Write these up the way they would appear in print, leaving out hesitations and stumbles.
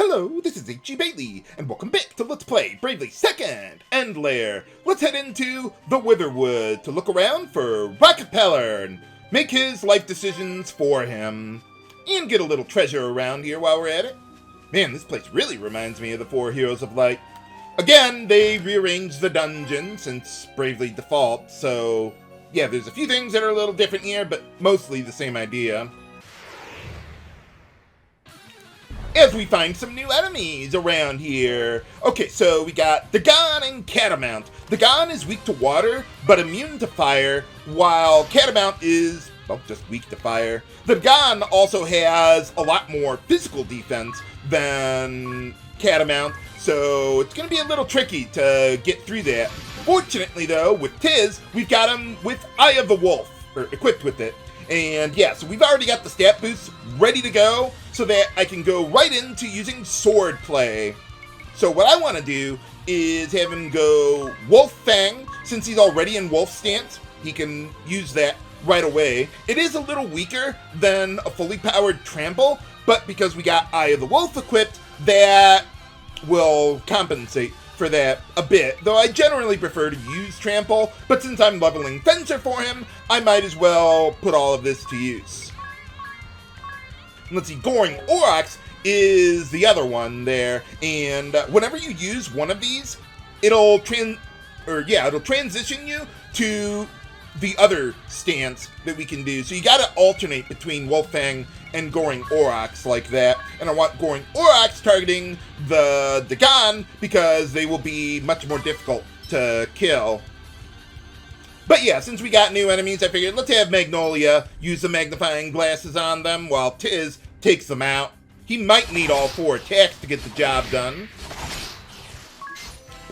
Hello, this is H.G. Bailey, and welcome back to Let's Play Bravely 2nd End Lair. Let's head into the Witherwood to look around for Rocca Pellar and make his life decisions for him. And get a little treasure around here while we're at it. Man, this place really reminds me of the Four Heroes of Light. Again, they rearranged the dungeon since Bravely Default, so yeah, there's a few things that are a little different here, but mostly the same idea. As we find some new enemies around here. Okay, so we got Dagger and Catamount. Dagger is weak to water, but immune to fire, while Catamount is, well, just weak to fire. The Dagger also has a lot more physical defense than Catamount, so it's going to be a little tricky to get through that. Fortunately, though, with Tiz, we've got him with Eye of the Wolf, or equipped with it. And yeah, so we've already got the stat boosts ready to go so that I can go right into using sword play. So what I want to do is have him go Wolf Fang. Since he's already in Wolf stance, he can use that right away. It is a little weaker than a fully powered Trample, but because we got Eye of the Wolf equipped, that will compensate for that a bit, though I generally prefer to use Trample, but since I'm leveling Fencer for him, I might as well put all of this to use. Let's see, Goring Aurochs is the other one there, and whenever you use one of these, it'll transition you to the other stance that we can do. So you gotta alternate between Wolffang and Goring Aurochs like that. And I want Goring Aurochs targeting the Dagger because they will be much more difficult to kill. But yeah, since we got new enemies, I figured let's have Magnolia use the magnifying glasses on them while Tiz takes them out. He might need all 4 attacks to get the job done.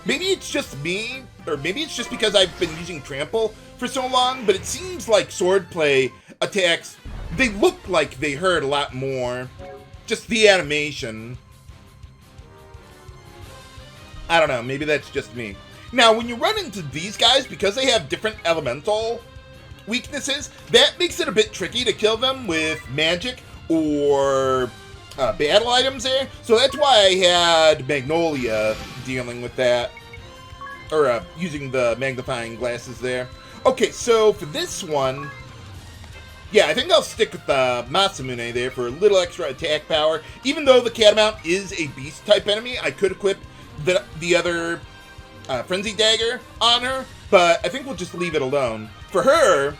Maybe it's just me, or maybe it's just because I've been using Trample for so long, but it seems like swordplay attacks, they look like they hurt a lot more. Just the animation. I don't know, maybe that's just me. Now, when you run into these guys, because they have different elemental weaknesses, that makes it a bit tricky to kill them with magic or battle items there. So that's why I had Magnolia dealing with that. Or using the magnifying glasses there. Okay, so for this one, yeah, I think I'll stick with the Masamune there for a little extra attack power. Even though the Catamount is a beast-type enemy, I could equip the other Frenzy Dagger on her, but I think we'll just leave it alone. For her,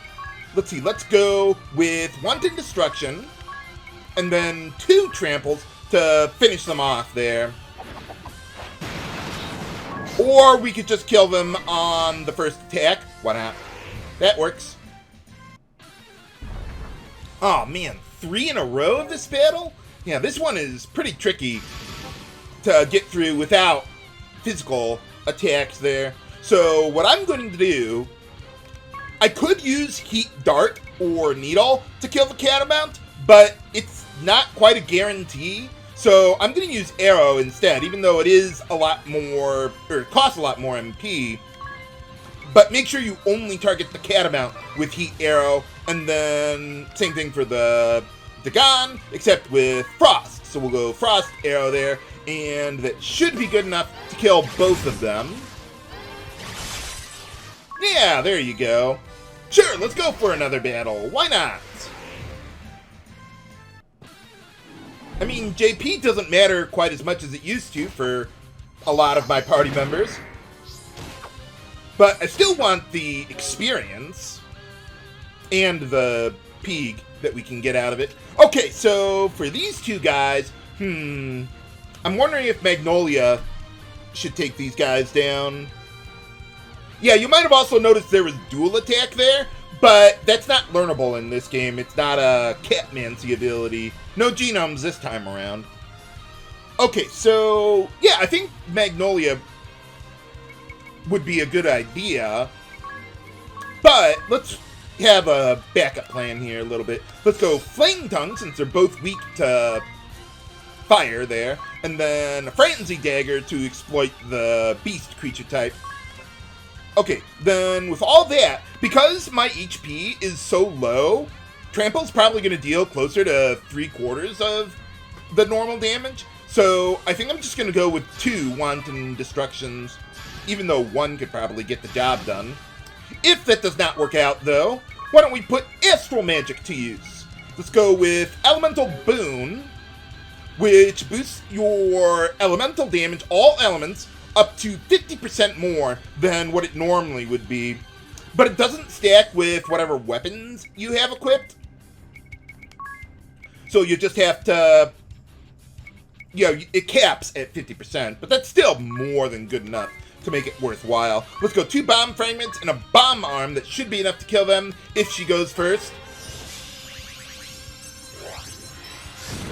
let's see, let's go with Wanton Destruction, and then 2 Tramples to finish them off there. Or we could just kill them on the first attack. Why not? That works. Oh man, 3 in a row of this battle? Yeah, this one is pretty tricky to get through without physical attacks there. So what I'm going to do, I could use Heat Dart or Needle to kill the Catamount, but it's not quite a guarantee. So I'm going to use Arrow instead, even though it is a lot more, or it costs a lot more MP. But make sure you only target the Catamount with Heat Arrow, and then same thing for the Dagger, except with Frost. So we'll go Frost Arrow there, and that should be good enough to kill both of them. Yeah, there you go. Sure, let's go for another battle. Why not? I mean, JP doesn't matter quite as much as it used to for a lot of my party members. But I still want the experience and the Peeg that we can get out of it. Okay, so for these 2 guys, I'm wondering if Magnolia should take these guys down. Yeah, you might have also noticed there was dual attack there, but that's not learnable in this game. It's not a Catmancy ability. No genomes this time around. Okay, so yeah, I think Magnolia would be a good idea. But let's have a backup plan here a little bit. Let's go Flame Tongue, since they're both weak to fire there. And then a Frenzy Dagger to exploit the beast creature type. Okay, then with all that, because my HP is so low, Trample's probably going to deal closer to 3/4 of the normal damage. So I think I'm just going to go with 2 Wanton Destructions, even though 1 could probably get the job done. If that does not work out, though, why don't we put Astral Magic to use? Let's go with Elemental Boon, which boosts your elemental damage, all elements, up to 50% more than what it normally would be. But it doesn't stack with whatever weapons you have equipped. So you just have to, it caps at 50%, but that's still more than good enough to make it worthwhile. Let's go 2 bomb fragments and a bomb arm. That should be enough to kill them if she goes first.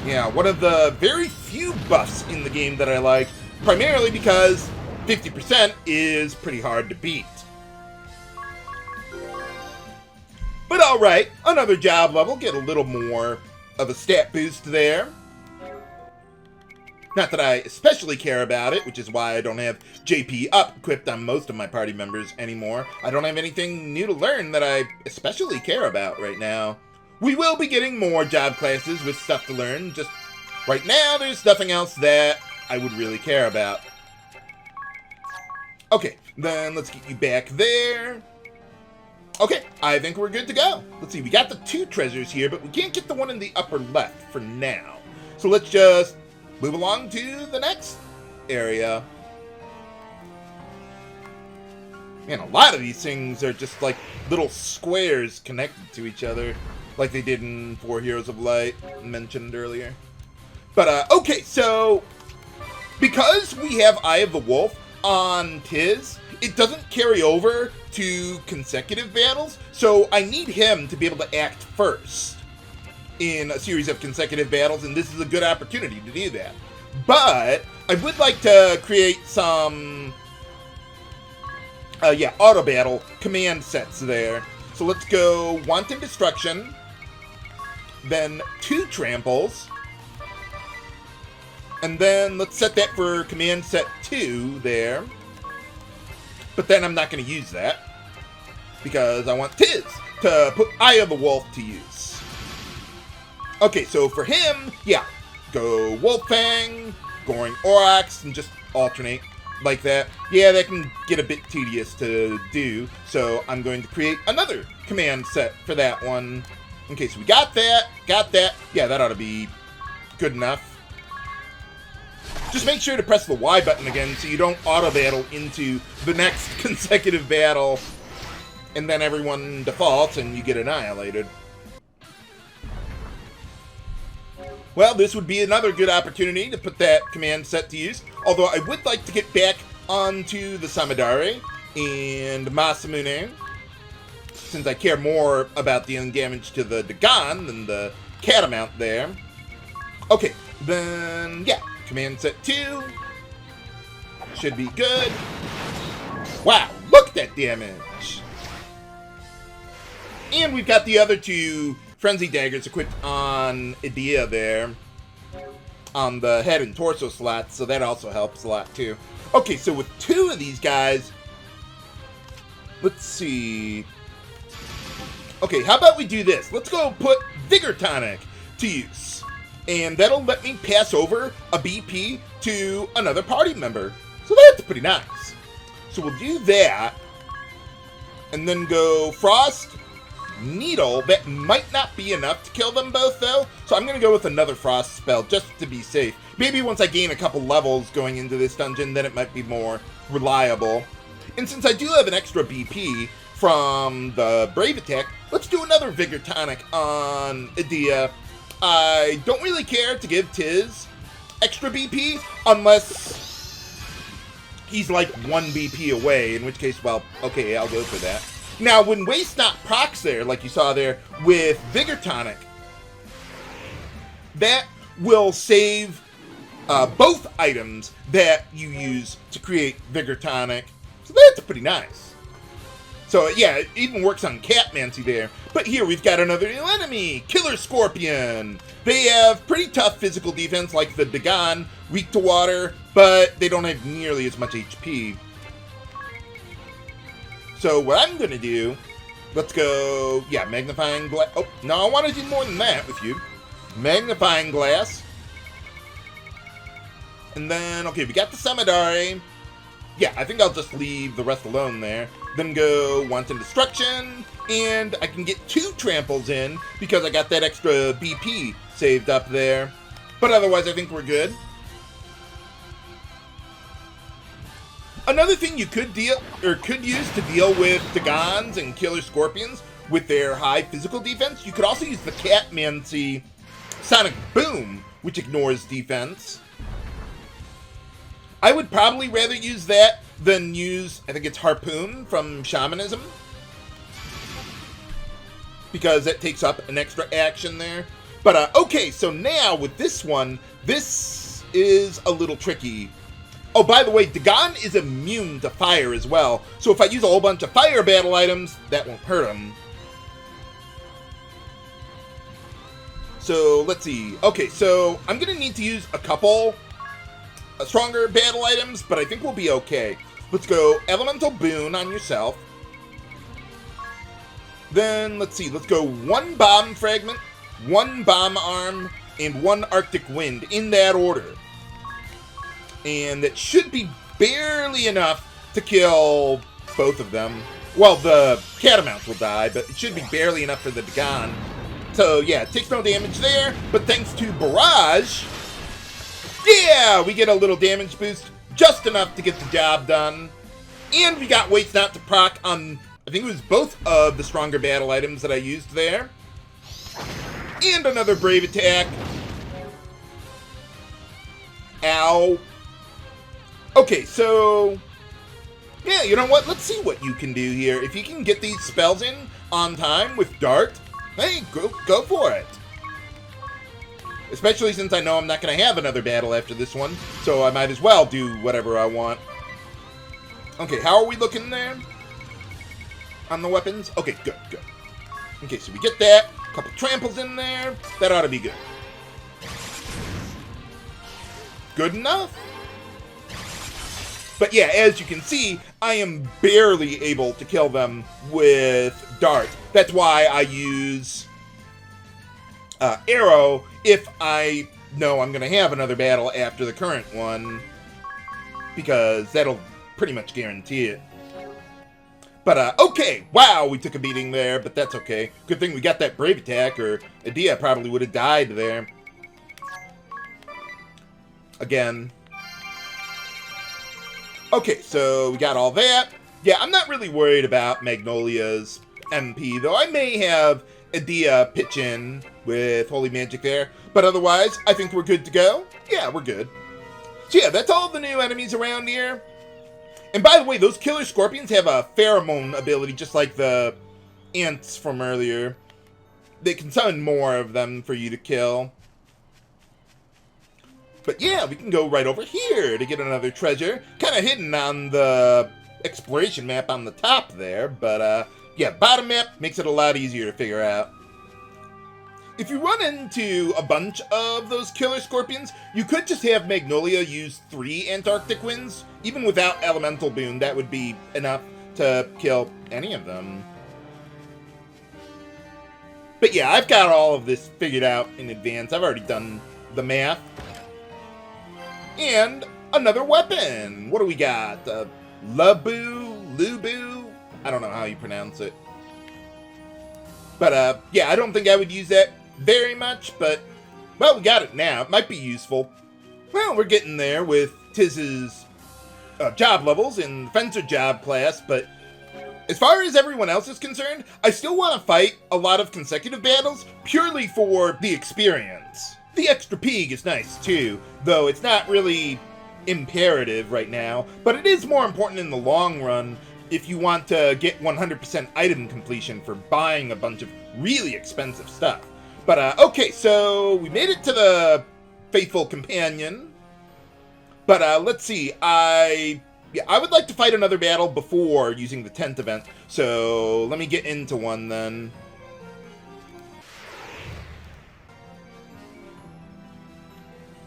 Yeah, one of the very few buffs in the game that I like, primarily because 50% is pretty hard to beat. But alright, another job level, get a little more of a stat boost there. Not that I especially care about it, which is why I don't have JP up equipped on most of my party members anymore. I don't have anything new to learn that I especially care about right now. We will be getting more job classes with stuff to learn, just right now there's nothing else that I would really care about. Okay, then let's get you back there. Okay, I think we're good to go. Let's see, we got the 2 treasures here, but we can't get the one in the upper left for now. So let's just move along to the next area. Man, a lot of these things are just like little squares connected to each other, like they did in 4 Heroes of Light, mentioned earlier. But, okay, so because we have Eye of the Wolf on Tiz, it doesn't carry over to consecutive battles, so I need him to be able to act first in a series of consecutive battles, and this is a good opportunity to do that. But I would like to create some, auto battle command sets there. So let's go Wanton Destruction, then 2 Tramples, and then let's set that for command set 2 there. But then I'm not going to use that, because I want Tiz to put Eye of the Wolf to use. Okay, so for him, go Wolfang, Goring Aurochs, and just alternate like that. Yeah, that can get a bit tedious to do, so I'm going to create another command set for that one. Okay, so we got that. Yeah, that ought to be good enough. Just make sure to press the Y button again so you don't auto-battle into the next consecutive battle, and then everyone defaults and you get annihilated. Well, this would be another good opportunity to put that command set to use, although I would like to get back onto the Samidare and Masamune, since I care more about dealing damage to the Dagon than the Catamount there. Okay, then, command set 2 should be good. Wow, look at that damage! And we've got the other 2 Frenzy Daggers equipped on Edea there, on the head and torso slots, so that also helps a lot too. Okay, so with 2 of these guys, let's see. Okay, how about we do this? Let's go put Vigor Tonic to use, and that'll let me pass over a BP to another party member. So that's pretty nice. So we'll do that, and then go Frost, Needle. That might not be enough to kill them both, though, so I'm going to go with another Frost spell, just to be safe. Maybe once I gain a couple levels going into this dungeon, then it might be more reliable. And since I do have an extra BP from the Brave Attack, let's do another Vigor Tonic on Edea. I don't really care to give Tiz extra BP, unless he's like 1 BP away, in which case, well, okay, I'll go for that. Now, when Waste Not procs there, like you saw there, with Vigor Tonic, that will save both items that you use to create Vigor Tonic. So that's pretty nice. So, yeah, it even works on Catmancy there. But here we've got another new enemy, Killer Scorpion. They have pretty tough physical defense like the Dagon, weak to water, but they don't have nearly as much HP. So what I'm going to do, let's go, Magnifying Glass. Oh, no, I want to do more than that with you. Magnifying Glass. And then, okay, we got the Samidare. Yeah, I think I'll just leave the rest alone there. Then go Wanton Destruction, and I can get 2 tramples in because I got that extra BP saved up there. But otherwise, I think we're good. Another thing you could use to deal with Dagons and Killer Scorpions with their high physical defense, you could also use the Catmancy Sonic Boom, which ignores defense. I would probably rather use that than use, I think it's Harpoon from Shamanism, because it takes up an extra action there. But, okay, so now with this one, this is a little tricky. Oh, by the way, Dagon is immune to fire as well, so if I use a whole bunch of fire battle items, that won't hurt him. So, let's see. Okay, so I'm going to need to use a couple stronger battle items, but I think we'll be okay. Let's go Elemental Boon on yourself. Then, let's see, let's go 1 Bomb Fragment, 1 Bomb Arm, and 1 Arctic Wind, in that order. And that should be barely enough to kill both of them. Well, the Catamount will die, but it should be barely enough for the Dagon. So, yeah, it takes no damage there, but thanks to Barrage, yeah, we get a little damage boost, just enough to get the job done. And we got Waits Not to proc on, I think it was both of the stronger battle items that I used there. And another Brave Attack. Ow. Okay, so, yeah, you know what? Let's see what you can do here. If you can get these spells in on time with Dart, hey, go for it. Especially since I know I'm not going to have another battle after this one, so I might as well do whatever I want. Okay, how are we looking there? On the weapons? Okay, good. Okay, so we get that. A couple tramples in there. That ought to be good. Good enough? But yeah, as you can see, I am barely able to kill them with Dart. That's why I use Arrow if I know I'm going to have another battle after the current one, because that'll pretty much guarantee it. But, okay, wow, we took a beating there, but that's okay. Good thing we got that Brave Attack, or Edea probably would have died there. Again. Okay, so we got all that. Yeah, I'm not really worried about Magnolia's MP, though I may have Edea pitch in with Holy Magic there. But otherwise, I think we're good to go. Yeah, we're good. So yeah, that's all the new enemies around here. And by the way, those Killer Scorpions have a pheromone ability, just like the ants from earlier. They can summon more of them for you to kill. But yeah, we can go right over here to get another treasure. Kind of hidden on the exploration map on the top there. But yeah, bottom map makes it a lot easier to figure out. If you run into a bunch of those Killer Scorpions, you could just have Magnolia use 3 Antarctic Winds. Even without Elemental Boon, that would be enough to kill any of them. But yeah, I've got all of this figured out in advance. I've already done the math. And another weapon. What do we got? Lubu? I don't know how you pronounce it. But yeah, I don't think I would use that very much, but, well, we got it now. It might be useful. Well, we're getting there with Tiz's job levels in the Fencer job class, but as far as everyone else is concerned, I still want to fight a lot of consecutive battles purely for the experience. The extra Pig is nice too, though it's not really imperative right now, but it is more important in the long run if you want to get 100% item completion for buying a bunch of really expensive stuff. But, okay, so we made it to the Faithful Companion. But, let's see, I would like to fight another battle before using the 10th event, so let me get into one then.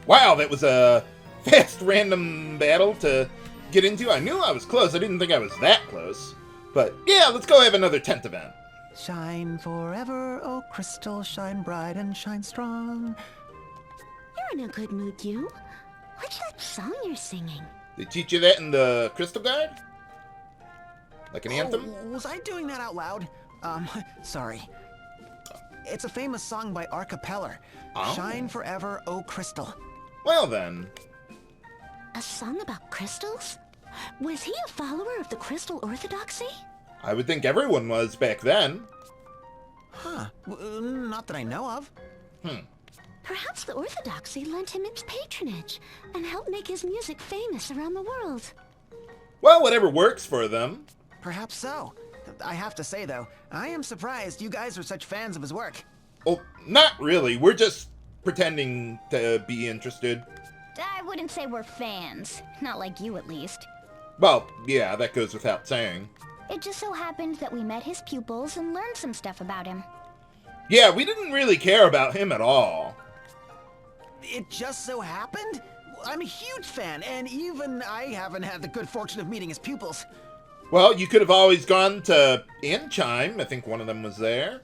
Wow, that was a fast random battle to get into. I knew I was close, I didn't think I was that close. But, yeah, let's go have another 10th event. Shine forever, oh crystal, shine bright and shine strong. You're in a good mood, you. What's that song you're singing? They teach you that in the Crystal Guide? Like an anthem? Was I doing that out loud? Sorry. It's a famous song by Rocca Pellar. Oh. Shine forever, O crystal. Well then. A song about crystals? Was he a follower of the crystal orthodoxy? I would think everyone was back then. Huh. Not that I know of. Perhaps the orthodoxy lent him its patronage and helped make his music famous around the world. Well, whatever works for them. Perhaps so. I have to say, though, I am surprised you guys are such fans of his work. Well, not really. We're just pretending to be interested. I wouldn't say we're fans. Not like you, at least. Well, yeah, that goes without saying. It just so happened that we met his pupils and learned some stuff about him. Yeah, we didn't really care about him at all. It just so happened? I'm a huge fan, and even I haven't had the good fortune of meeting his pupils. Well, you could have always gone to Chime. I think one of them was there.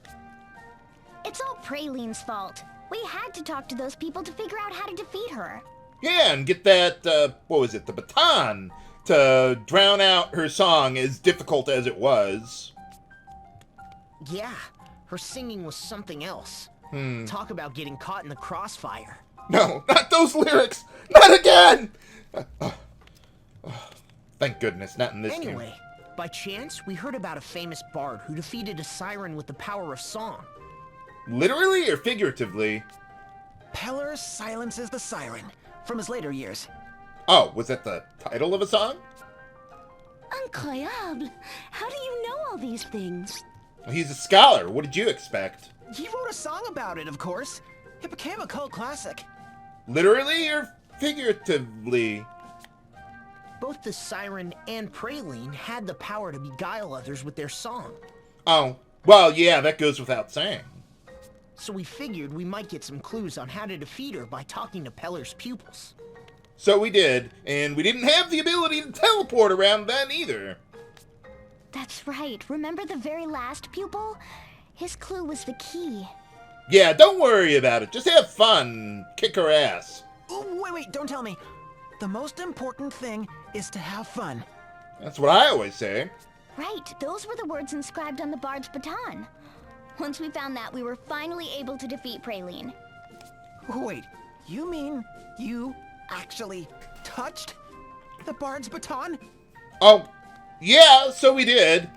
It's all Praline's fault. We had to talk to those people to figure out how to defeat her. Yeah, and get that, what was it, the baton, to drown out her song, as difficult as it was. Yeah, her singing was something else. Talk about getting caught in the crossfire. No, not those lyrics! Not again! Thank goodness, not in this game. Anyway, by chance, we heard about a famous bard who defeated a siren with the power of song. Literally or figuratively? Pellar silences the siren, from his later years. Oh, was that the title of a song? Incroyable! How do you know all these things? He's a scholar. What did you expect? He wrote a song about it, of course. It became a cult classic. Literally or figuratively? Both the siren and Praline had the power to beguile others with their song. Oh, well, yeah, that goes without saying. So we figured we might get some clues on how to defeat her by talking to Pellar's pupils. So we did, and we didn't have the ability to teleport around then either. That's right. Remember the very last pupil? His clue was the key. Yeah, don't worry about it. Just have fun. Kick her ass. Ooh, wait, don't tell me. The most important thing is to have fun. That's what I always say. Right, those were the words inscribed on the bard's baton. Once we found that, we were finally able to defeat Praline. Wait, you mean you actually touched the bard's baton? Oh, yeah, so we did.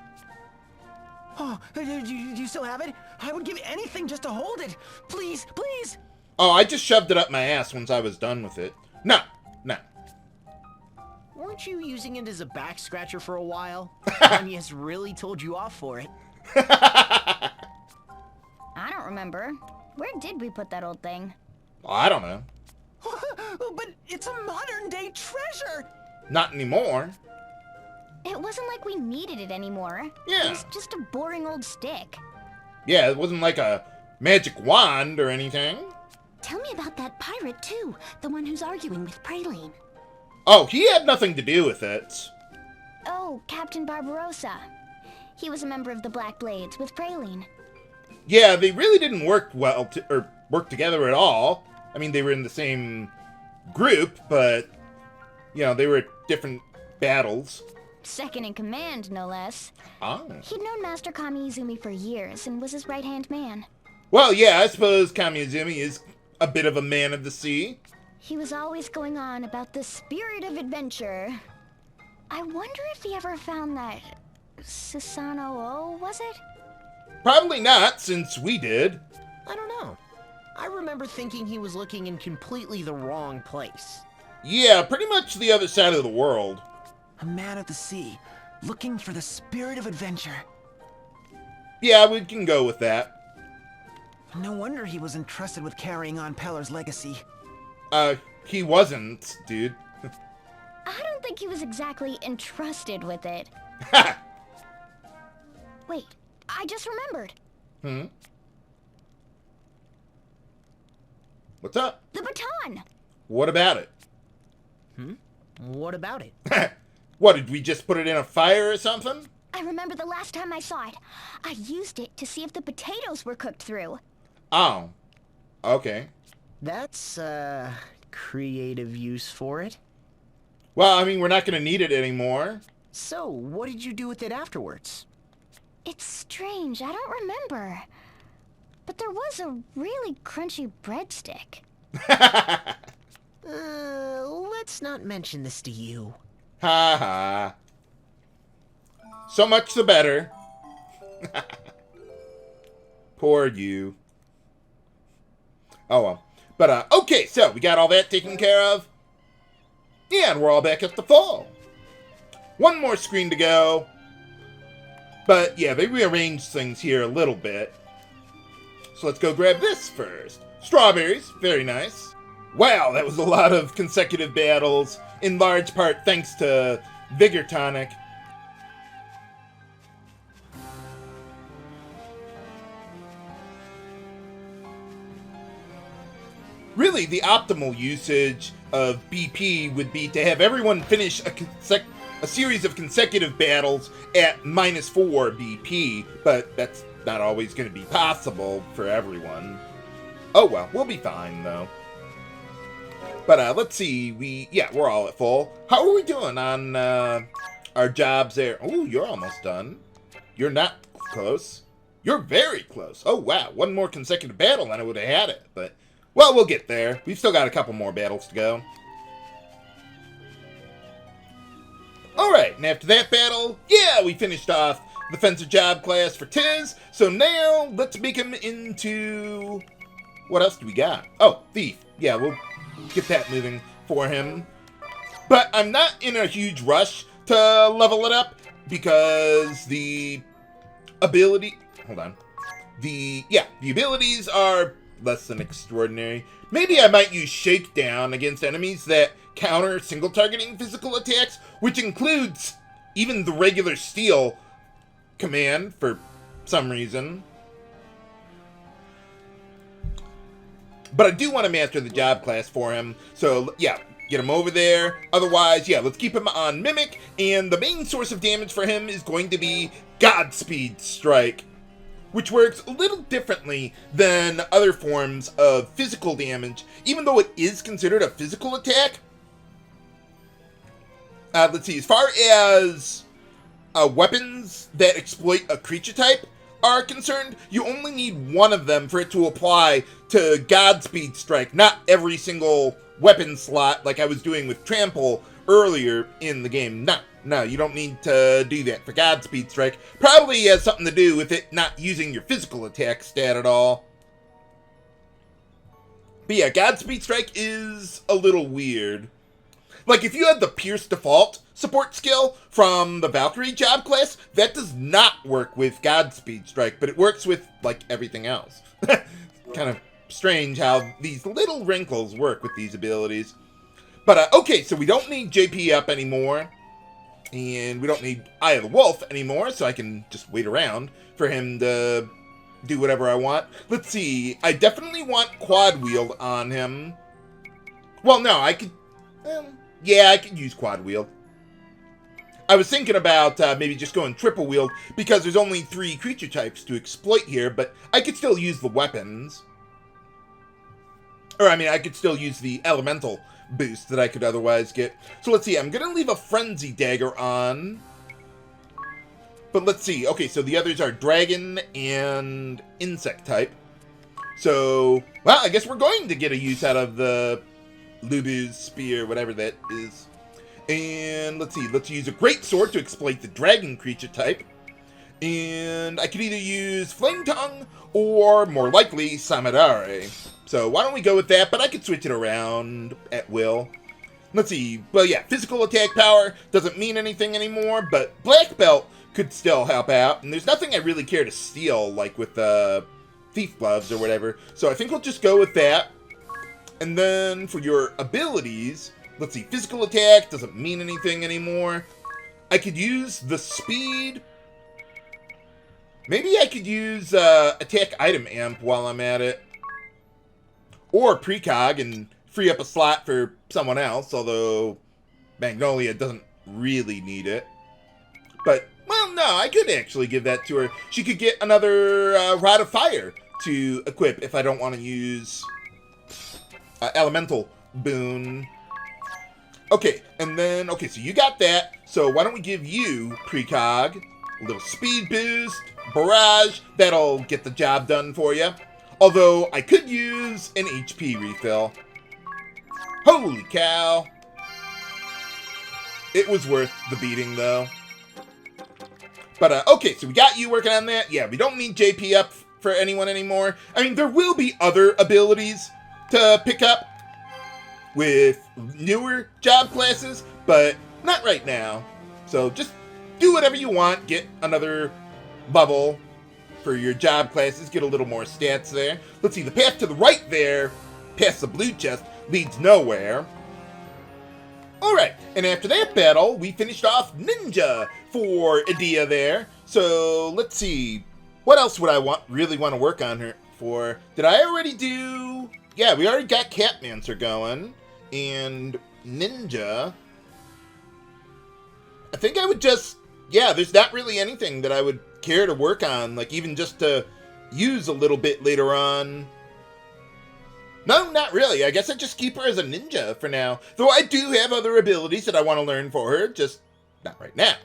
Oh, do you still have it? I would give anything just to hold it. Please, please. Oh, I just shoved it up my ass once I was done with it. No. Weren't you using it as a back scratcher for a while? Anya's really told you off for it. I don't remember. Where did we put that old thing? I don't know. But it's a modern-day treasure. Not anymore. It wasn't like we needed it anymore. Yeah. It was just a boring old stick. Yeah, it wasn't like a magic wand or anything. Tell me about that pirate, too. The one who's arguing with Praline. Oh, he had nothing to do with it. Oh, Captain Barbarossa. He was a member of the Black Blades with Praline. Yeah, they really didn't work work together at all. I mean, they were in the same group, but, you know, they were at different battles. Second in command, no less. Oh. He'd known Master Kamiizumi for years and was his right-hand man. Well, yeah, I suppose Kamiizumi is a bit of a man of the sea. He was always going on about the spirit of adventure. I wonder if he ever found that Susanoo, was it? Probably not, since we did. I don't know. I remember thinking he was looking in completely the wrong place. Yeah, pretty much the other side of the world. A man of the sea, looking for the spirit of adventure. Yeah, we can go with that. No wonder he was entrusted with carrying on Pellar's legacy. He wasn't, dude. I don't think he was exactly entrusted with it. Ha! Wait, I just remembered. What's up? The baton! What about it? What about it? What, did we just put it in a fire or something? I remember the last time I saw it. I used it to see if the potatoes were cooked through. Oh. Okay. That's, creative use for it. Well, I mean, we're not going to need it anymore. So, what did you do with it afterwards? It's strange, I don't remember. But there was a really crunchy breadstick. Let's not mention this to you. Ha ha. So much the better. Poor you. Oh well. But, okay, so we got all that taken care of. Yeah, and we're all back at the fall. One more screen to go. But, yeah, they rearranged things here a little bit. So let's go grab this first. Strawberries, very nice. Wow, that was a lot of consecutive battles, in large part thanks to Vigor Tonic. Really, the optimal usage of BP would be to have everyone finish a series of consecutive battles at -4 BP, but that's not always going to be possible for everyone. Oh well, we'll be fine though. But let's see, we're all at full. How are we doing on our jobs there? Oh, you're almost done. You're not close. You're very close. Oh wow, one more consecutive battle and I would have had it, but well, we'll get there. We've still got a couple more battles to go. Alright, and after that battle, yeah, we finished off the Fencer job class for Tiz. So now, let's make him into... What else do we got? Oh, Thief. Yeah, we'll get that moving for him. But I'm not in a huge rush to level it up, because the ability... Hold on. The abilities are less than extraordinary. Maybe I might use Shakedown against enemies that counter single targeting physical attacks, which includes even the regular Steel command for some reason. But I do want to master the job class for him, so yeah, get him over there. Otherwise, yeah, let's keep him on Mimic, and the main source of damage for him is going to be Godspeed Strike, which works a little differently than other forms of physical damage, even though it is considered a physical attack. Let's see, as far as weapons that exploit a creature type are concerned, you only need one of them for it to apply to Godspeed Strike, not every single weapon slot like I was doing with Trample earlier in the game. No, you don't need to do that for Godspeed Strike. Probably has something to do with it not using your physical attack stat at all. But yeah, Godspeed Strike is a little weird. Like, if you had the Pierce default support skill from the Valkyrie job class, that does not work with Godspeed Strike, but it works with, like, everything else. Kind of strange how these little wrinkles work with these abilities. But, okay, so we don't need JP up anymore. And we don't need Eye of the Wolf anymore, so I can just wait around for him to do whatever I want. Let's see, I definitely want Quad Wield on him. Well, no, I could... yeah, I could use Quad Wield. I was thinking about maybe just going Triple Wield, because there's only 3 creature types to exploit here, but I could still use the weapons. Or, I mean, I could still use the Elemental boost that I could otherwise get. So let's see, I'm going to leave a Frenzy Dagger on. But let's see, okay, so the others are Dragon and Insect type. So, well, I guess we're going to get a use out of the Lubu's Spear, whatever that is. And let's see, let's use a Great Sword to exploit the Dragon creature type. And I could either use Flame Tongue or, more likely, Samidare. So why don't we go with that, but I could switch it around at will. Let's see, well yeah, physical attack power doesn't mean anything anymore, but Black Belt could still help out. And there's nothing I really care to steal, like with Thief Gloves or whatever. So I think we'll just go with that. And then for your abilities, let's see, physical attack doesn't mean anything anymore. I could use the speed. Maybe I could use attack item amp while I'm at it. Or precog and free up a slot for someone else, although Magnolia doesn't really need it. But, well, no, I could actually give that to her. She could get another Rod of Fire to equip if I don't want to use Elemental Boon. Okay, and then, okay, so you got that. So why don't we give you Precog, a little speed boost, Barrage. That'll get the job done for you. Although, I could use an HP refill. Holy cow. It was worth the beating, though. But, okay, so we got you working on that. Yeah, we don't need JP up for anyone anymore. I mean, there will be other abilities to pick up with newer job classes, but not right now. So just do whatever you want. Get another level for your job classes. Get a little more stats there. Let's see, the path to the right there, past the blue chest, leads nowhere. Alright, and after that battle, we finished off Ninja for Edea there. So, let's see. What else would I really want to work on her for? Did I already do... Yeah, we already got Catmancer going. And Ninja. I think I would just... Yeah, there's not really anything that I would care to work on. Like, even just to use a little bit later on. No, not really. I guess I just keep her as a ninja for now. Though I do have other abilities that I want to learn for her, just not right now.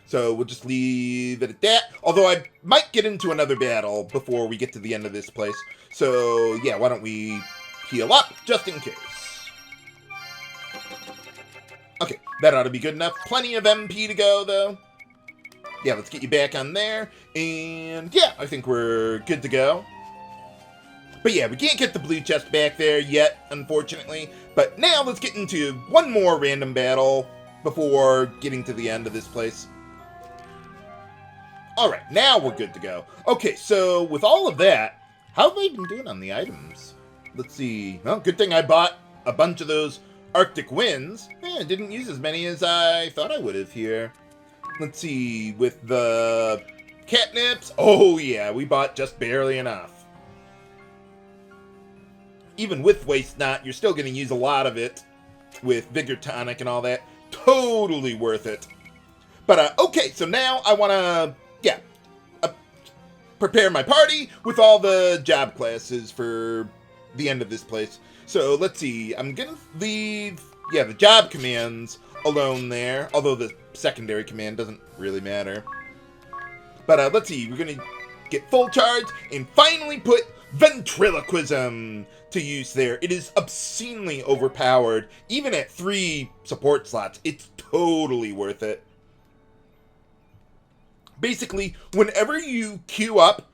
So we'll just leave it at that. Although I might get into another battle before we get to the end of this place. So, yeah, why don't we heal up just in case. Okay, that ought to be good enough. Plenty of MP to go, though. Yeah, let's get you back on there. And, yeah, I think we're good to go. But yeah, we can't get the blue chest back there yet, unfortunately. But now let's get into one more random battle before getting to the end of this place. Alright, now we're good to go. Okay, so with all of that, how have I been doing on the items? Let's see. Well, good thing I bought a bunch of those Arctic Winds. I didn't use as many as I thought I would have here. Let's see, with the catnips. Oh yeah, we bought just barely enough. Even with Waste Not, you're still going to use a lot of it with Vigor Tonic and all that. Totally worth it. But, okay, so now I want to, yeah, prepare my party with all the job classes for the end of this place. So, let's see, I'm going to leave, yeah, the job commands alone there, although the secondary command doesn't really matter. But, let's see, we're going to get full charge and finally put Ventriloquism to use there. It is obscenely overpowered. Even at 3 support slots, it's totally worth it. Basically, whenever you queue up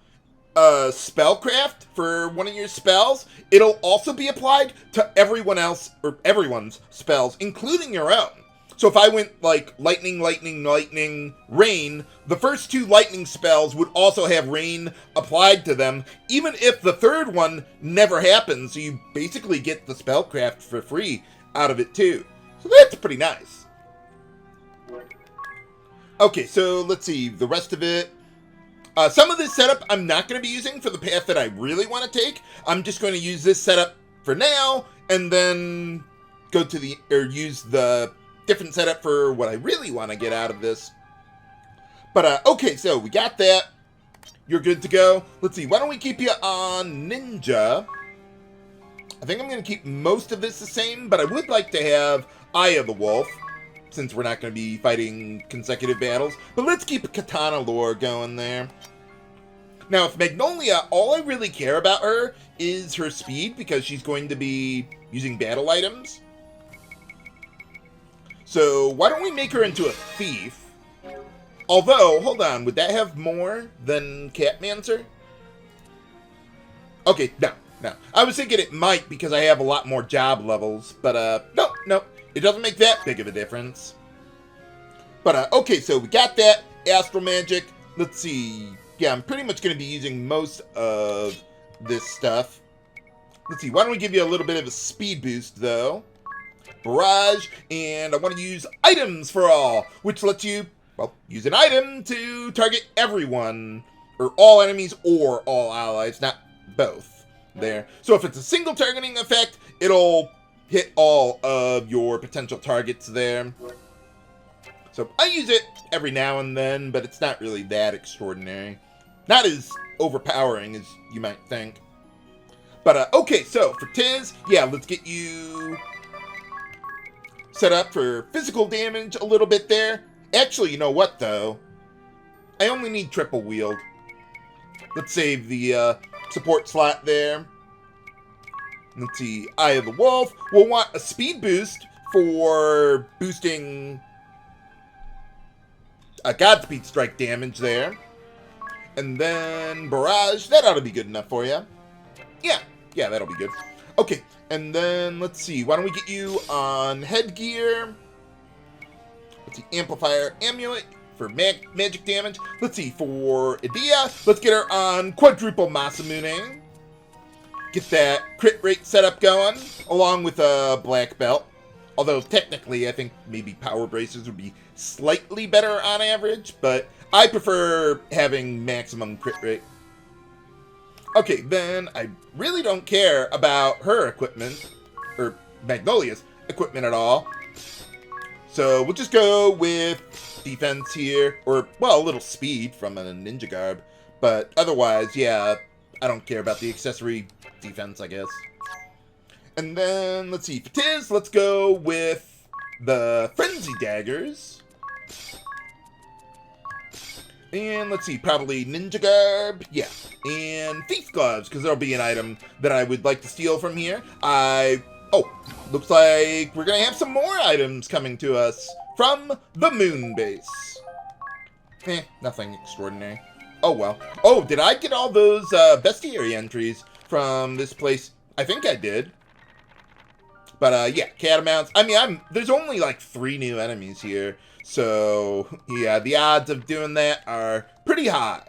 a spellcraft for one of your spells, it'll also be applied to everyone else, or everyone's spells, including your own. So if I went like lightning, lightning, lightning, rain, the first 2 lightning spells would also have rain applied to them, even if the third one never happens. So you basically get the spellcraft for free out of it too. So that's pretty nice. Okay, so let's see, the rest of it. Some of this setup I'm not going to be using for the path that I really want to take. I'm just going to use this setup for now, and then go to the, or use the different setup for what I really want to get out of this. But, okay, so we got that. You're good to go. Let's see, why don't we keep you on Ninja? I think I'm going to keep most of this the same, but I would like to have Eye of the Wolf, since we're not going to be fighting consecutive battles. But let's keep Katana lore going there. Now, with Magnolia, all I really care about her is her speed, because she's going to be using battle items. So, why don't we make her into a thief? Although, hold on, would that have more than Catmancer? Okay, no. I was thinking it might because I have a lot more job levels, but, no. It doesn't make that big of a difference. But, okay, so we got that. Astral Magic. Let's see. Yeah, I'm pretty much going to be using most of this stuff. Let's see, why don't we give you a little bit of a speed boost, though. Barrage, and I want to use Items for All, which lets you, well, use an item to target everyone, or all enemies or all allies, not both there. So if it's a single targeting effect, it'll hit all of your potential targets there. So I use it every now and then, but it's not really that extraordinary. Not as overpowering as you might think. But, okay, so for Tiz, yeah, let's get you set up for physical damage a little bit there. Actually, you know what, though? I only need triple wield. Let's save the support slot there. Let's see, Eye of the Wolf. We'll want a speed boost for boosting a Godspeed strike damage there. And then Barrage. That ought to be good enough for you. Yeah, that'll be good. Okay, and then let's see. Why don't we get you on headgear? Let's see, Amplifier, Amulet for magic damage. Let's see, for Edea, let's get her on quadruple Masamune. Get that crit rate setup going, along with a black belt. Although, technically, I think maybe power braces would be slightly better on average, but I prefer having maximum crit rate. Okay, then I really don't care about her equipment, or Magnolia's equipment at all. So we'll just go with defense here, or, well, a little speed from a ninja garb. But otherwise, yeah, I don't care about the accessory defense, I guess. And then, let's see, for Tiz, let's go with the Frenzy Daggers. And let's see, probably Ninja Garb, yeah. And Thief Gloves, because there'll be an item that I would like to steal from here. Oh, looks like we're going to have some more items coming to us from the Moon Base. Nothing extraordinary. Oh, well. Oh, did I get all those bestiary entries from this place? I think I did. But, yeah, Catamounts. I mean, there's only, like, 3 new enemies here. So, yeah, the odds of doing that are pretty high.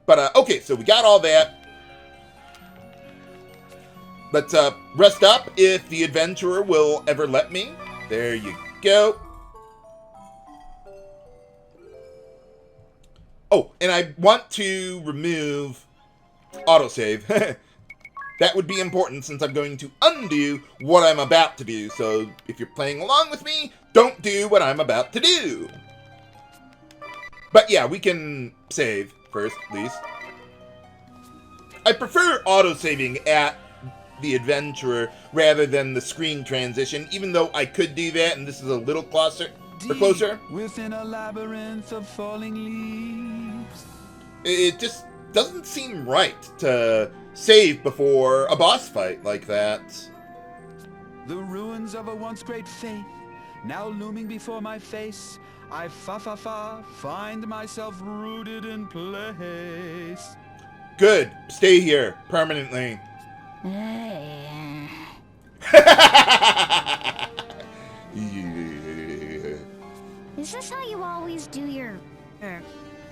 But, okay, so we got all that. Let's, rest up if the adventurer will ever let me. There you go. Oh, and I want to remove autosave. That would be important since I'm going to undo what I'm about to do. So if you're playing along with me, don't do what I'm about to do. But yeah, we can save first, at least. I prefer autosaving at the adventurer rather than the screen transition, even though I could do that, and this is a little closer. Within a labyrinth of falling leaves. It just doesn't seem right to save before a boss fight like that. The ruins of a once great faith, now looming before my face. I find myself rooted in place. Good. Stay here permanently. Is this how you always do your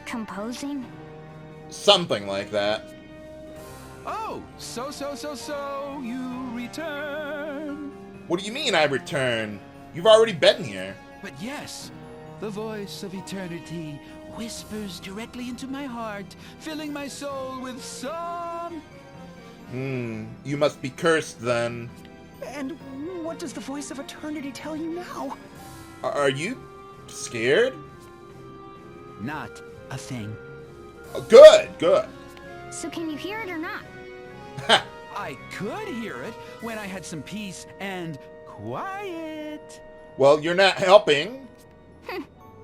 composing? Something like that. Oh, so you return. What do you mean I return? You've already been here. But yes, the voice of eternity whispers directly into my heart, filling my soul with song. You must be cursed then. And what does the voice of eternity tell you now? Are you scared? Not a thing. Oh, good. So can you hear it or not? I could hear it when I had some peace and quiet. Well, you're not helping.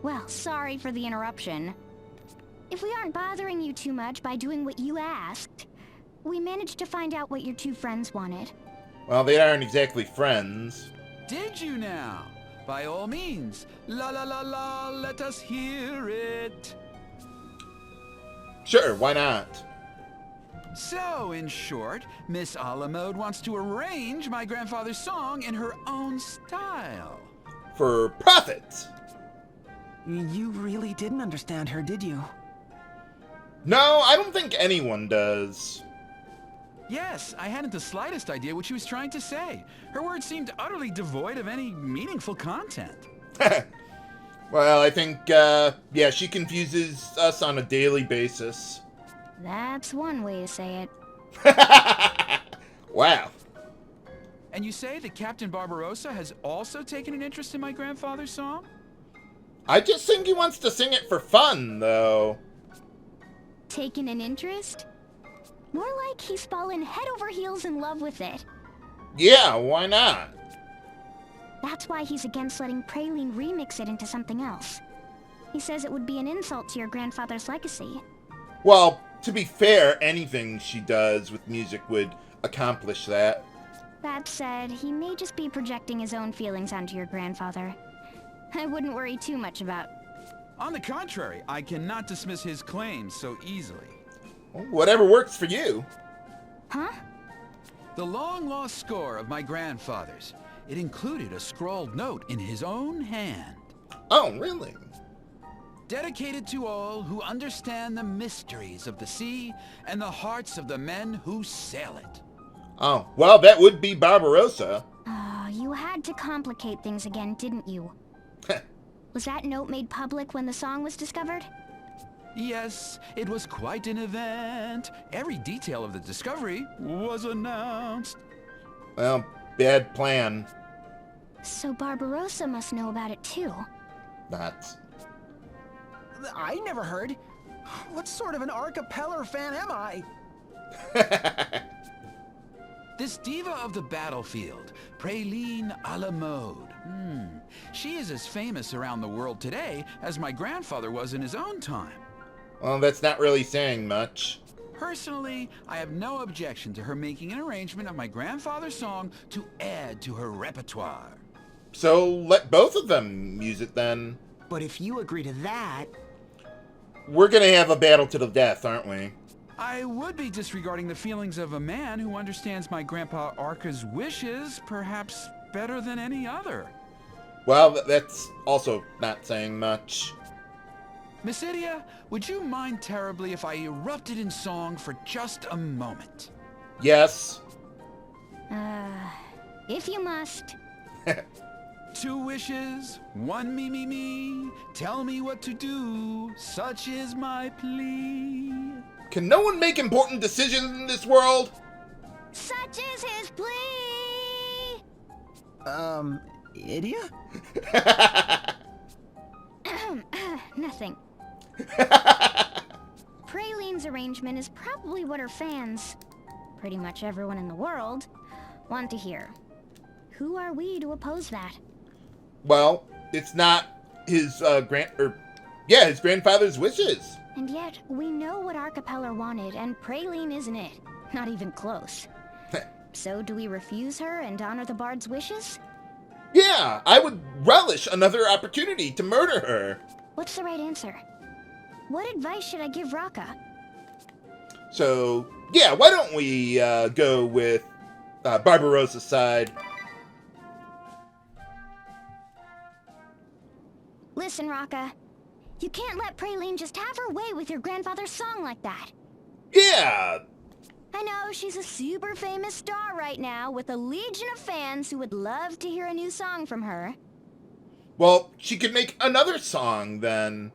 Well, sorry for the interruption. If we aren't bothering you too much by doing what you asked, we managed to find out what your 2 friends wanted. Well, they aren't exactly friends. Did you now? By all means. La la la la, let us hear it. Sure, why not? So, in short, Miss Alamode wants to arrange my grandfather's song in her own style. For profit. You really didn't understand her, did you? No, I don't think anyone does. Yes, I hadn't the slightest idea what she was trying to say. Her words seemed utterly devoid of any meaningful content. Well, I think, yeah, she confuses us on a daily basis. That's one way to say it. Wow. And you say that Captain Barbarossa has also taken an interest in my grandfather's song? I just think he wants to sing it for fun, though. Taken an interest? More like he's fallen head over heels in love with it. Yeah, why not? That's why he's against letting Praline remix it into something else. He says it would be an insult to your grandfather's legacy. Well, to be fair, anything she does with music would accomplish that. That said, he may just be projecting his own feelings onto your grandfather. I wouldn't worry too much about... On the contrary, I cannot dismiss his claims so easily. Well, whatever works for you. Huh? The long-lost score of my grandfather's. It included a scrawled note in his own hand. Oh, really? Dedicated to all who understand the mysteries of the sea and the hearts of the men who sail it. Oh, well, that would be Barbarossa. Oh, you had to complicate things again, didn't you? Was that note made public when the song was discovered? Yes, it was quite an event. Every detail of the discovery was announced. Well, bad plan. So Barbarossa must know about it too. Not. I never heard. What sort of an Rocca Pellar fan am I? This diva of the battlefield, Praline a la mode. She is as famous around the world today as my grandfather was in his own time. Well, that's not really saying much. Personally, I have no objection to her making an arrangement of my grandfather's song to add to her repertoire. So let both of them use it then. But if you agree to that... We're gonna have a battle to the death, aren't we? I would be disregarding the feelings of a man who understands my grandpa Arca's wishes perhaps better than any other. Well, that's also not saying much. Miss Edea, would you mind terribly if I erupted in song for just a moment? Yes. If you must. 2 wishes, 1 me. Tell me what to do, such is my plea. Can no one make important decisions in this world? Such is his plea! Edea? Nothing. Praline's arrangement is probably what her fans, pretty much everyone in the world, want to hear. Who are we to oppose that? Well, it's not his his grandfather's wishes. And yet, we know what Rocca Pellar wanted, and Praline isn't it. Not even close. So do we refuse her and honor the bard's wishes? Yeah, I would relish another opportunity to murder her. What's the right answer? What advice should I give Rocca? So, yeah, why don't we go with Barbarossa's side? Listen, Rocca. You can't let Praline just have her way with your grandfather's song like that. Yeah. I know she's a super famous star right now with a legion of fans who would love to hear a new song from her. Well, she could make another song then.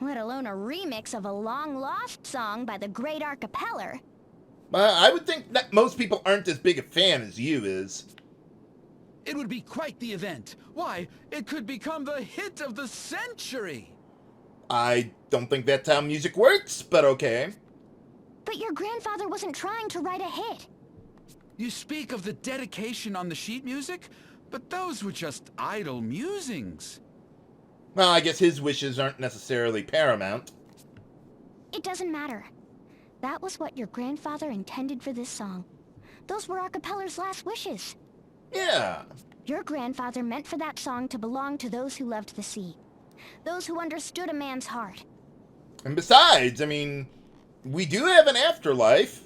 Let alone a remix of a long-lost song by the great Rocca Pellar. I would think that most people aren't as big a fan as you is. It would be quite the event. Why, it could become the hit of the century. I don't think that's how music works, but okay. But your grandfather wasn't trying to write a hit. You speak of the dedication on the sheet music, but those were just idle musings. Well, I guess his wishes aren't necessarily paramount. It doesn't matter. That was what your grandfather intended for this song. Those were Rocca Pellar's last wishes. Yeah. Your grandfather meant for that song to belong to those who loved the sea. Those who understood a man's heart. And besides, I mean, we do have an afterlife.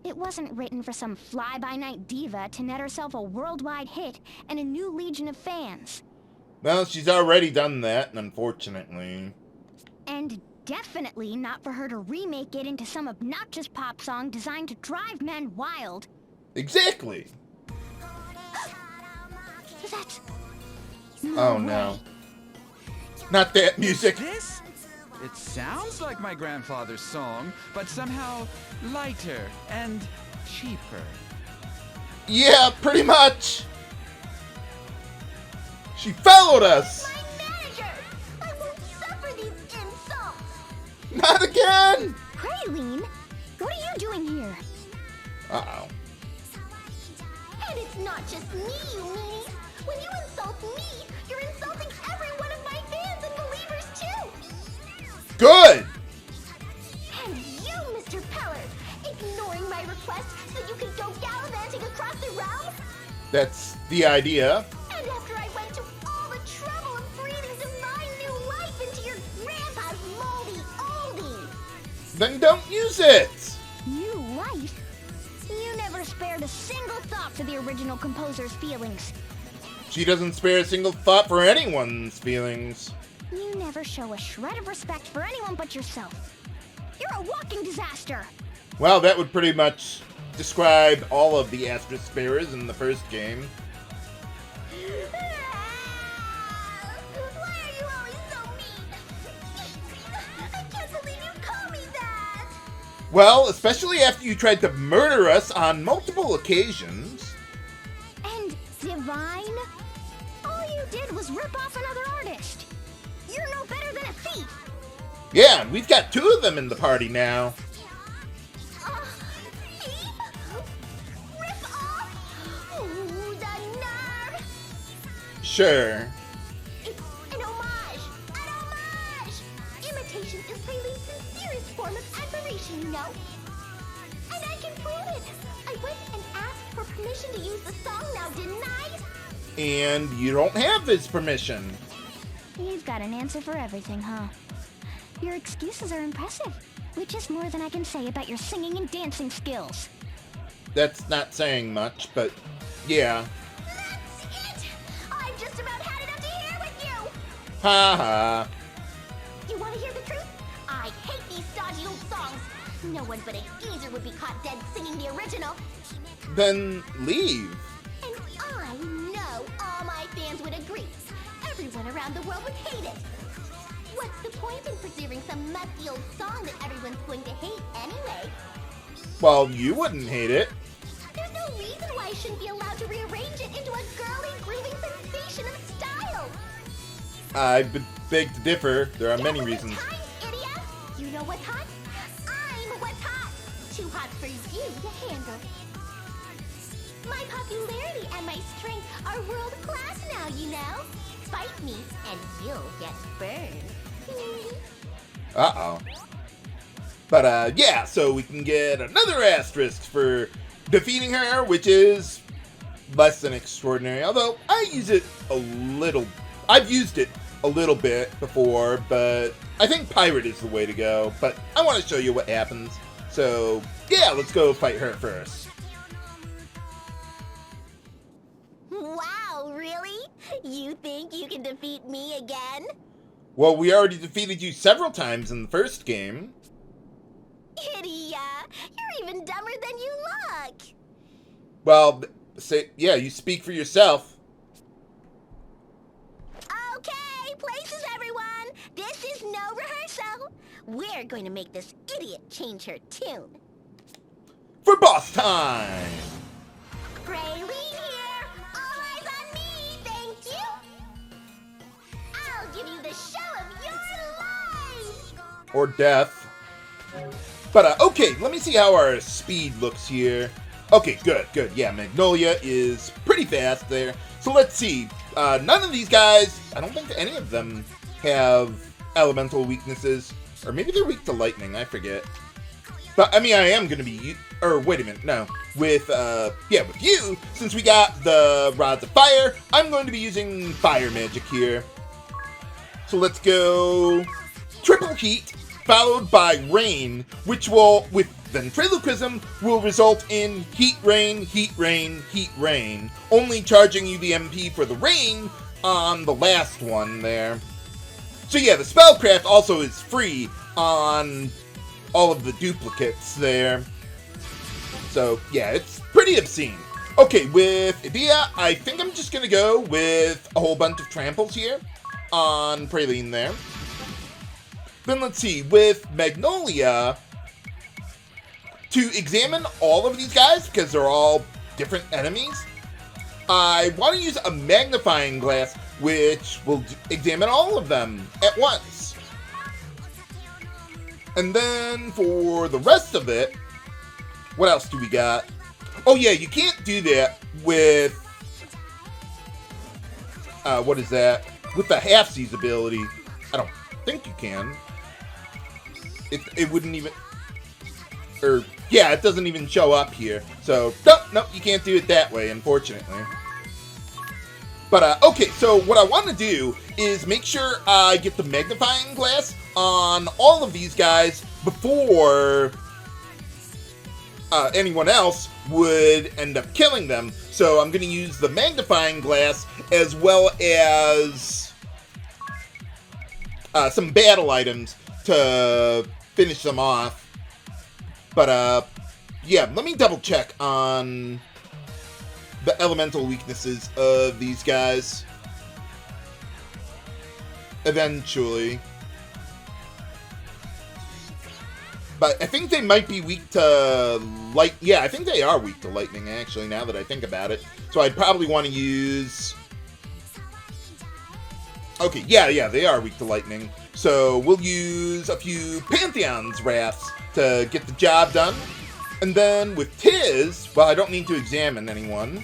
It wasn't written for some fly-by-night diva to net herself a worldwide hit and a new legion of fans. Well, she's already done that, unfortunately. And definitely not for her to remake it into some obnoxious pop song designed to drive men wild. Exactly. That's... Oh no. Not that music. This? It sounds like my grandfather's song, but somehow lighter and cheaper. Yeah, pretty much. She followed us. My manager! I won't suffer these insults! Not again. Praline, what are you doing here? Uh-oh. And it's not just me, you meanie. When you insult me, you're insulting every one of my fans and believers too! Good! And you, Mr. Pellar, ignoring my request so you could go gallivanting across the realms? That's the idea. And after I went to all the trouble of breathing divine new life into your grandpa's moldy oldie! Then don't use it! New life? You never spared a single thought for the original composer's feelings. She doesn't spare a single thought for anyone's feelings. You never show a shred of respect for anyone but yourself. You're a walking disaster! Well, that would pretty much describe all of the Astral Sparrows in the first game. Why are you always so mean? I can't believe you call me that! Well, especially after you tried to murder us on multiple occasions. And divine? All you did was rip off another artist. You're no better than a thief. Yeah, and we've got 2 of them in the party now. Thief? Rip off? Ooh, the nerve! Sure. It's an homage! An homage! Imitation is Praline's sincerest form of admiration, you know? And I can prove it! I went and asked for permission to use the song now, didn't I? And you don't have his permission. You've got an answer for everything, huh? Your excuses are impressive, which is more than I can say about your singing and dancing skills. That's not saying much, but yeah. That's it! I've just about had enough to hear with you! Ha ha. You want to hear the truth? I hate these stodgy old songs. No one but a geezer would be caught dead singing the original. Then leave. And I know all my fans would agree. Everyone around the world would hate it. What's the point in preserving some musty old song that everyone's going to hate anyway? Well, you wouldn't hate it. There's no reason why I shouldn't be allowed to rearrange it into a girly, grooving sensation of style. I beg to differ. There are You many know reasons. what's hot, Edea? You know what's hot? I'm what's hot. Too hot for you to handle. My popularity and my strength are world class now, you know. Fight me, and you'll get burned. Uh-oh. But, yeah, so we can get another asterisk for defeating her, which is less than extraordinary. Although, I've used it a little bit before, but I think Pirate is the way to go. But I want to show you what happens. So, yeah, let's go fight her first. Wow, really? You think you can defeat me again? Well, we already defeated you several times in the first game. Edea, you're even dumber than you look. Well, yeah, you speak for yourself. Okay, places everyone. This is no rehearsal. We're going to make this idiot change her tune. For boss time! Praline here. All eyes on me, thank you. I'll give you the show of your life. Or death. But, okay, let me see how our speed looks here. Okay, good. Yeah, Magnolia is pretty fast there. So let's see. None of these guys, I don't think any of them have elemental weaknesses. Or maybe they're weak to lightning, I forget. But, I mean, I am going to be... Or, wait a minute, no. With you, since we got the Rods of Fire, I'm going to be using Fire Magic here. So let's go... Triple Heat, followed by Rain, which will, with Ventriloquism, will result in Heat Rain, Heat Rain, Heat Rain, only charging you the MP for the Rain on the last one there. So yeah, the Spellcraft also is free on all of the duplicates there. So yeah, it's pretty obscene. Okay, with Edea, I think I'm just gonna go with a whole bunch of tramples here on Praline there. Then let's see, with Magnolia, to examine all of these guys, because they're all different enemies, I want to use a magnifying glass, which will examine all of them at once. And then for the rest of it, what else do we got? Oh yeah, you can't do that with what is that? With the half-seas ability, I don't think you can. It wouldn't even... Or, yeah, it doesn't even show up here. So, nope, you can't do it that way, unfortunately. But, okay, so what I want to do is make sure I get the magnifying glass on all of these guys before anyone else would end up killing them. So I'm going to use the magnifying glass as well as some battle items to finish them off. But, yeah, let me double check on the elemental weaknesses of these guys. Eventually. But I think they might be weak to light. Yeah, I think they are weak to lightning, actually, now that I think about it. So I'd probably want to use... Okay, yeah, they are weak to lightning. So we'll use a few Pantheon's Wraths to get the job done. And then with Tiz, well, I don't need to examine anyone.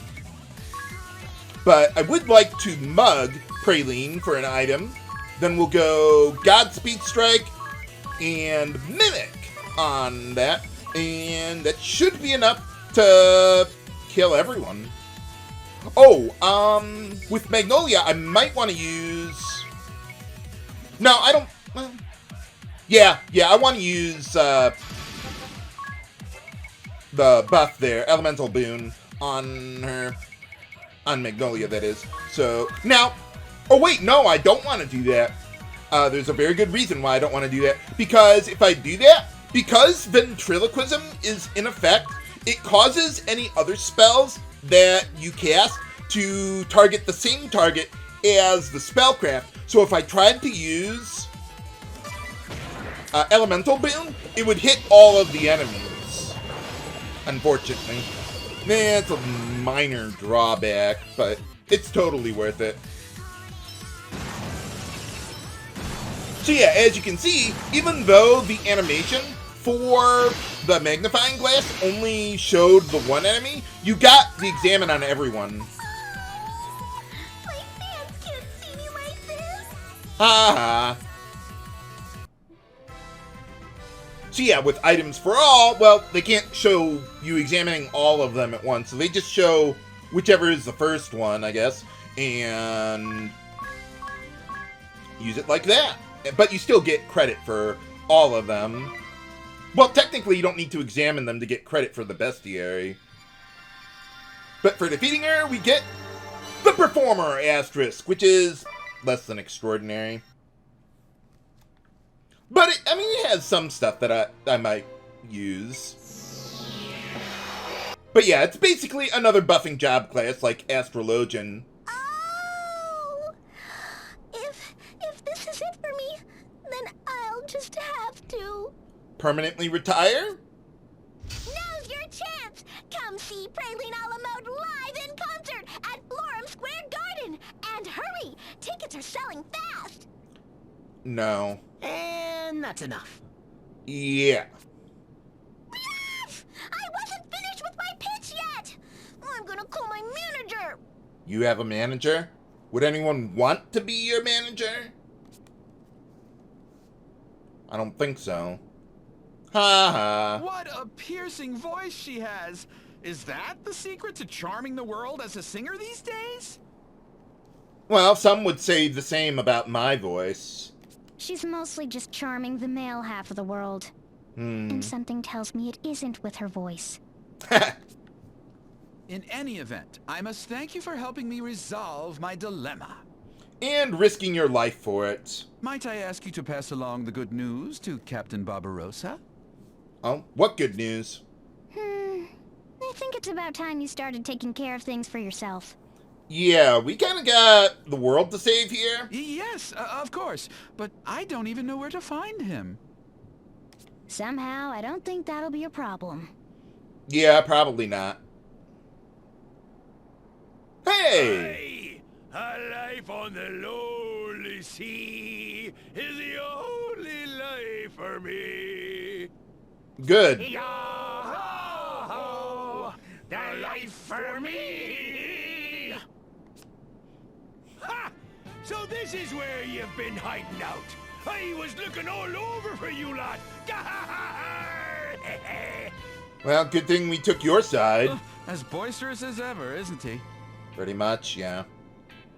But I would like to mug Praline for an item. Then we'll go Godspeed Strike and Mimic on that. And that should be enough to kill everyone. Oh, with Magnolia, I might want to use... No, I don't... Well, yeah, I want to use the buff there, Elemental Boon, on her... On Magnolia, that is. So, now... Oh, wait, no, I don't want to do that. There's a very good reason why I don't want to do that. Because if I do that, because Ventriloquism is in effect, it causes any other spells that you cast to target the same target as the spellcraft. So if I tried to use Elemental Boon, it would hit all of the enemies. Unfortunately. It's a minor drawback, but it's totally worth it. So yeah, as you can see, even though the animation for the magnifying glass only showed the one enemy, you got the examine on everyone. My fans can't see me like this. Ha ha. So yeah, with items for all, well, they can't show you examining all of them at once, so they just show whichever is the first one, I guess, and use it like that. But you still get credit for all of them. Well, technically, you don't need to examine them to get credit for the bestiary. But for defeating her, we get the Performer asterisk, which is less than extraordinary. But, it has some stuff that I might use. But yeah, it's basically another buffing job class like Astrologian. Oh! If this is it for me, then I'll just have to... Permanently retire? Now's your chance! Come see Praline a la mode live in concert at Florum Square Garden! And hurry! Tickets are selling fast! No. And that's enough. Yeah. Yes! I wasn't finished with my pitch yet! I'm gonna call my manager! You have a manager? Would anyone want to be your manager? I don't think so. Ha ha. What a piercing voice she has! Is that the secret to charming the world as a singer these days? Well, some would say the same about my voice. She's mostly just charming the male half of the world. And something tells me it isn't with her voice. In any event, I must thank you for helping me resolve my dilemma. And risking your life for it. Might I ask you to pass along the good news to Captain Barbarossa? Oh, what good news? I think it's about time you started taking care of things for yourself. Yeah, we kind of got the world to save here. Yes, of course. But I don't even know where to find him. Somehow, I don't think that'll be a problem. Yeah, probably not. Hey! A life on the lonely sea is the only life for me. Good. Yo-ho-ho, the life for me. Ha! So this is where you've been hiding out. I was looking all over for you lot. Well, good thing we took your side. As boisterous as ever, isn't he? Pretty much, yeah.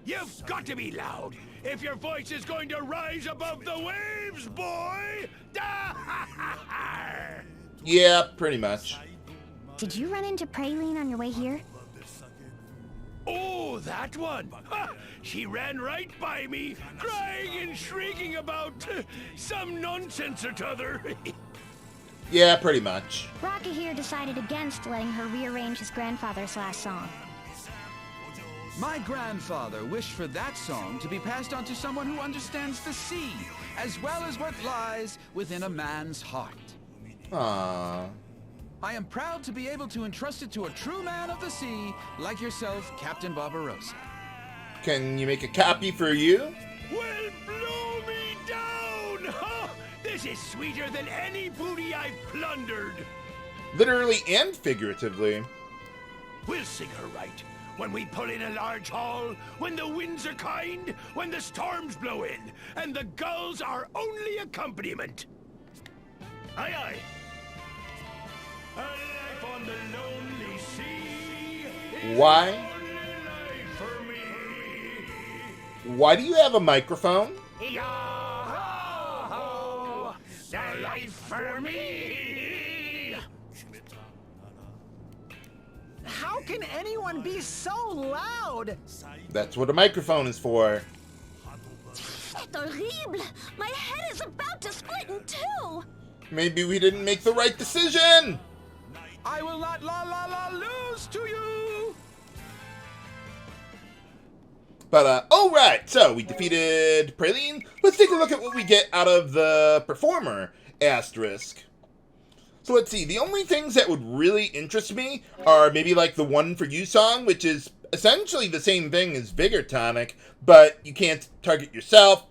You've got to be loud if your voice is going to rise above the waves, boy. Yeah, pretty much. Did you run into Praline on your way here? Oh, that one. Ha! She ran right by me, crying and shrieking about some nonsense or t'other. Yeah, pretty much. Rocca here decided against letting her rearrange his grandfather's last song. My grandfather wished for that song to be passed on to someone who understands the sea, as well as what lies within a man's heart. Aww. I am proud to be able to entrust it to a true man of the sea, like yourself, Captain Barbarossa. Can you make a copy for you? Well, blow me down! Huh? This is sweeter than any booty I've plundered. Literally and figuratively. We'll sing her right. When we pull in a large hall, when the winds are kind, when the storms blow in, and the gulls are only accompaniment. Aye, aye. A life on the lonely sea is Why? the only life for me. Why do you have a microphone? Yo-ho-ho, the life for me. How can anyone be so loud? That's what a microphone is for. C'est horrible! My head is about to split in two! Maybe we didn't make the right decision! I will not lose to you! But, alright, so we defeated Praline. Let's take a look at what we get out of the Performer asterisk. So let's see, the only things that would really interest me are maybe like the One For You song, which is essentially the same thing as Vigor Tonic, but you can't target yourself,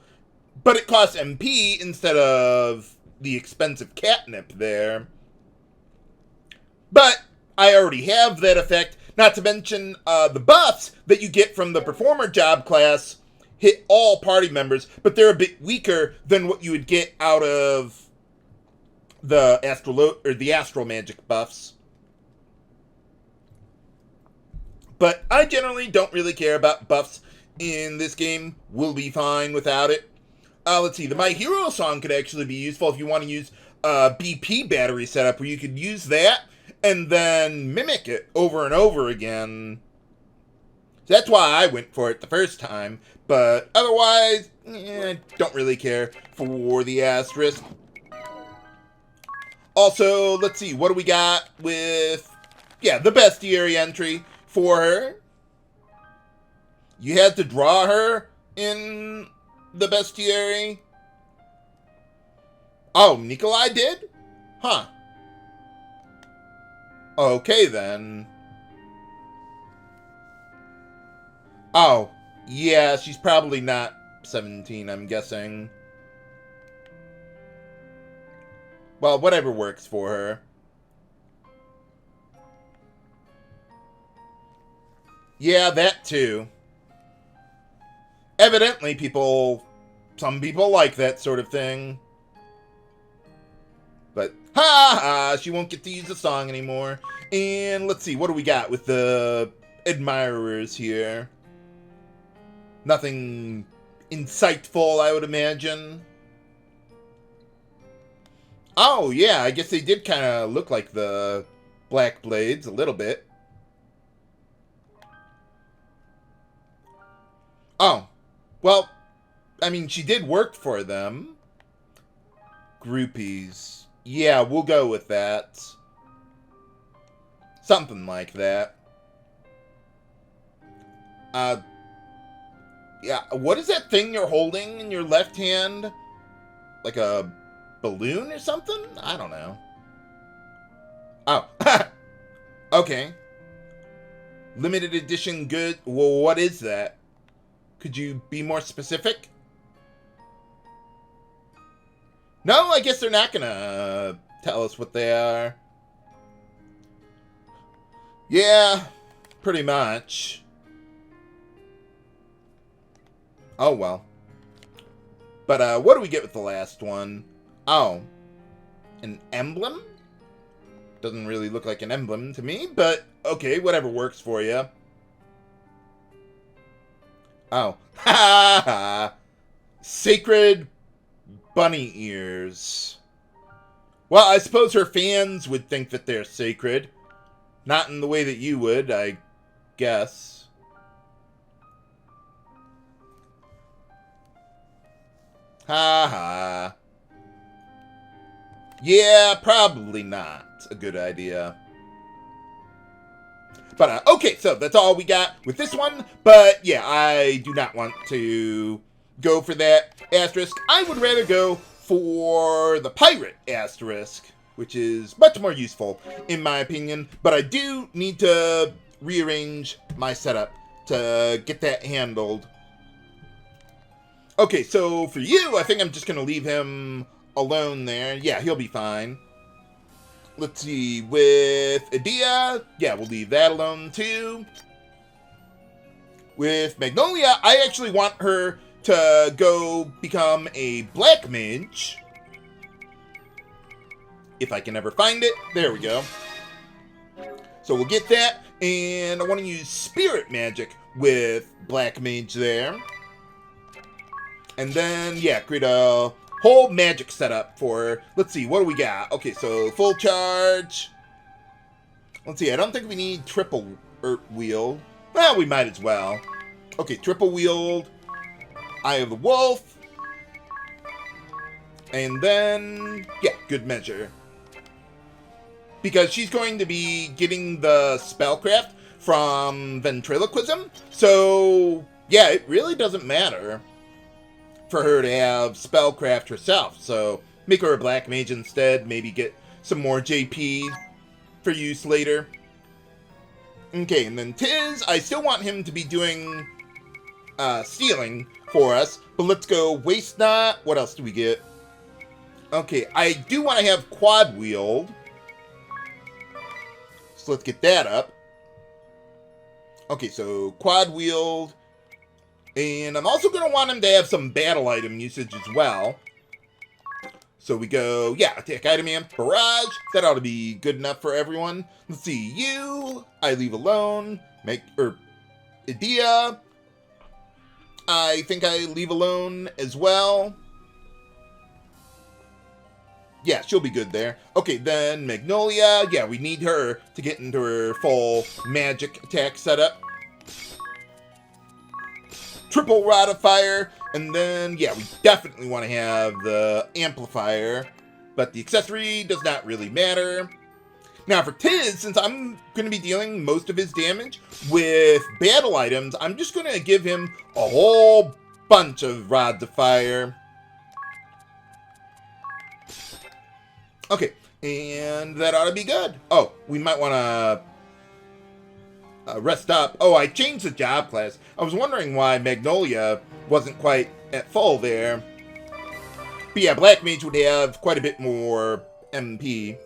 but it costs MP instead of the expensive catnip there. But I already have that effect, not to mention the buffs that you get from the Performer job class hit all party members, but they're a bit weaker than what you would get out of the Astral magic buffs. But I generally don't really care about buffs in this game. We'll be fine without it. Let's see, the My Hero song could actually be useful if you want to use a BP battery setup, where you could use that and then mimic it over and over again. That's why I went for it the first time, but otherwise, don't really care for the asterisk. Also, let's see, what do we got with, the bestiary entry for her. You had to draw her in the bestiary. Oh, Nikolai did? Huh. Okay, then. Oh, yeah, she's probably not 17, I'm guessing. Well, whatever works for her. Yeah, that too. Evidently, some people like that sort of thing. But, she won't get to use the song anymore. And let's see, what do we got with the admirers here? Nothing insightful, I would imagine. Oh, yeah, I guess they did kind of look like the Black Blades a little bit. Oh, well, I mean, she did work for them. Groupies. Yeah, we'll go with that. Something like that. Yeah, what is that thing you're holding in your left hand? Like a balloon or something? I don't know. Oh. Okay. Limited edition good. Well, what is that? Could you be more specific? No, I guess they're not gonna tell us what they are. Yeah, pretty much. Oh, well. But, what do we get with the last one? Oh. An emblem? Doesn't really look like an emblem to me, but okay, whatever works for you. Oh. Ha ha! Sacred bunny ears. Well, I suppose her fans would think that they're sacred. Not in the way that you would, I guess. Ha ha. Yeah, probably not a good idea. But, okay, so that's all we got with this one. But, yeah, I do not want to go for that asterisk. I would rather go for the pirate asterisk, which is much more useful, in my opinion. But I do need to rearrange my setup to get that handled. Okay, so for you, I think I'm just going to leave him alone there. Yeah, he'll be fine. Let's see, with Edea, yeah, we'll leave that alone too. With Magnolia, I actually want her to go become a black mage. If I can ever find it. There we go. So we'll get that. And I want to use spirit magic with black mage there. And then, yeah, create a whole magic setup for, let's see, what do we got? Okay, so full charge. Let's see, I don't think we need triple wield. Well, we might as well. Okay, triple wield. Eye of the Wolf. And then, yeah, good measure. Because she's going to be getting the spellcraft from ventriloquism. So, yeah, it really doesn't matter for her to have spellcraft herself. So make her a black mage instead. Maybe get some more JP for use later. Okay, and then Tiz, I still want him to be doing stealing for us. But let's go Waste Not. What else do we get? Okay, I do want to have quad wield. So let's get that up. Okay, so quad wield. And I'm also going to want him to have some battle item usage as well. So we go, yeah, attack item amp, barrage. That ought to be good enough for everyone. Let's see, you, I leave alone. Edea, I think I leave alone as well. Yeah, she'll be good there. Okay, then Magnolia. Yeah, we need her to get into her full magic attack setup. Triple Rod of Fire, and then, yeah, we definitely want to have the Amplifier, but the accessory does not really matter. Now, for Tiz, since I'm going to be dealing most of his damage with battle items, I'm just going to give him a whole bunch of Rods of Fire. Okay, and that ought to be good. Oh, we might want to rest up. Oh, I changed the job class. I was wondering why Magnolia wasn't quite at full there. But yeah, Black Mage would have quite a bit more MP.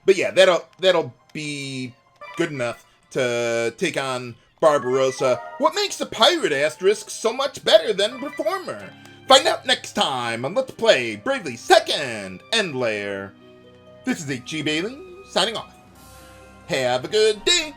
But yeah, that'll be good enough to take on Barbarossa. What makes the Pirate Asterisk so much better than Performer? Find out next time on Let's Play Bravely 2nd End Layer. This is H.G. Bailey, signing off. Have a good day!